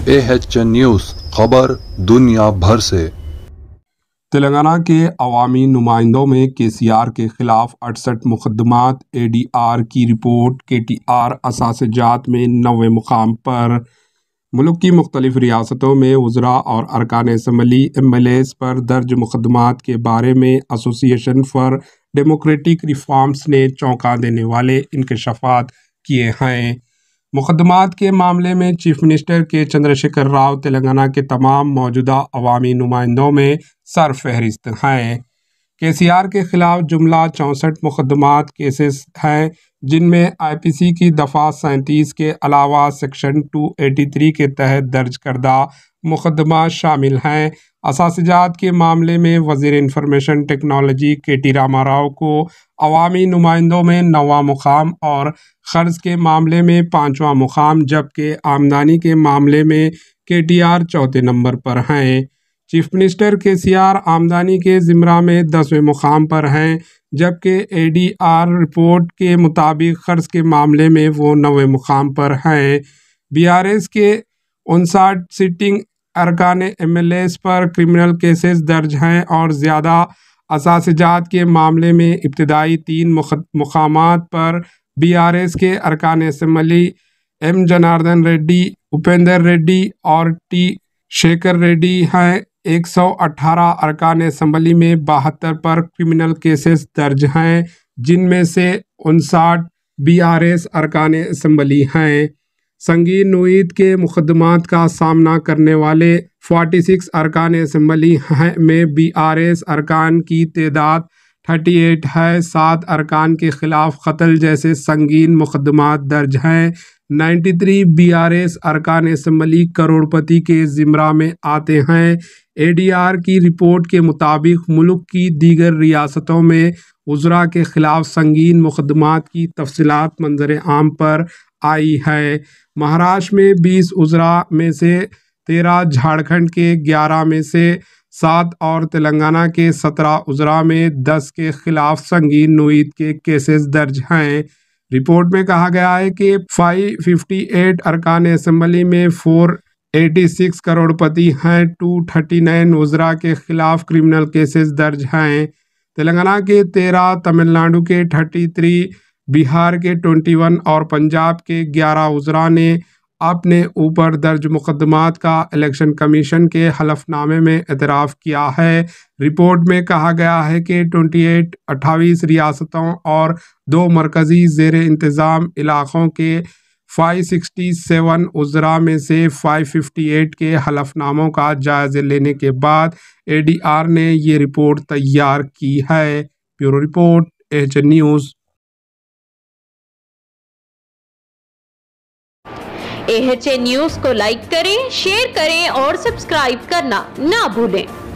AHN news खबर दुनिया भर से। तेलंगाना के अवामी नुमाइंदों में KCR के खिलाफ 68 मुकदमात। ADR की रिपोर्ट। KTR असासे-जात में 90 मुकाम पर। मुल्क की मुख्तलिफ रियासतों में वज़रा और अरकान असम्बली MLAs पर दर्ज मुकदमात के बारे में एसोसिएशन फॉर डेमोक्रेटिक रिफॉर्म्स ने चौंका देने वाले इंकशाफात किए हैं। मुकदमात के मामले में चीफ मिनिस्टर के चंद्रशेखर राव तेलंगाना के तमाम मौजूदा अवामी नुमाइंदों में सरफहरिस्त हैं। KCR के खिलाफ जुमला 64 मुकदमात केसेस हैं, जिनमें IPC की दफ़ा 37 के अलावा सेक्शन 283 के तहत दर्ज करदा मुकदमा शामिल हैं। असासे-जात के मामले में वज़ीर इंफॉर्मेशन टेक्नोलॉजी KT रामाराव को अवामी नुमाइंदों में 9वां मुकाम और ख़र्च के मामले में 5वां मुकाम, जबकि आमदनी के मामले में KTR चौथे नंबर पर हैं। चीफ मिनिस्टर KCR आमदनी के ज़िम्रा में 10वें मुकाम पर हैं, जबकि ADR रिपोर्ट के मुताबिक ख़र्च के मामले में वो 9वें मुकाम पर हैं। BRS के 59 सिटिंग अरकान MLAs पर क्रिमिनल केसेस दर्ज हैं और ज़्यादा असासे-जात के मामले में इब्तदाई 3 मुकामात पर BRS के अरकान असम्बली M जनार्दन रेड्डी, उपेंद्र रेड्डी और T शेखर रेड्डी हैं। 118 अरकान असम्बली में 72 पर क्रिमिनल केसेस दर्ज हैं, जिनमें से 59 BRS अरकान असम्बली हैं। संगीन नोईद के मुकदमात का सामना करने वाले 46 अरकान असम्बली में BRS अरकान की तादाद 38 है। 7 अरकान के खिलाफ कत्ल जैसे संगीन मुकदमात दर्ज हैं। 93 BRS अरकान असम्बली करोड़पति के ज़िम्रा में आते हैं। ADR की रिपोर्ट के मुताबिक मुल्क की दीगर रियासतों में वज़रा के खिलाफ संगीन मुकदमात की तफसीलात मंजर आम पर आई है। महाराष्ट्र में 20 वज़रा में से 13, झारखंड के 11 में से 7 और तेलंगाना के 17 वज़रा में 10 के खिलाफ संगीन नोईद के केसेस दर्ज हैं। रिपोर्ट में कहा गया है कि 558 अरकान असम्बली में 486 करोड़पति हैं। 239 वज़रा के खिलाफ क्रिमिनल केसेस दर्ज हैं। तेलंगाना के 13, तमिलनाडु के 33, बिहार के 21 और पंजाब के 11 वज़रा ने अपने ऊपर दर्ज मुकदमात का इलेक्शन कमीशन के हलफनामे में एतराफ़ किया है। रिपोर्ट में कहा गया है कि 28 रियासतों और 2 मरकज़ी ज़ेर इंतज़ाम इलाक़ों के 567 वज़रा में से 558 के हलफनामों का जायज़ा लेने के बाद ADR ने ये रिपोर्ट तैयार की है। Bureau report AHN news. AHN news को लाइक करें, शेयर करें और सब्सक्राइब करना ना भूलें।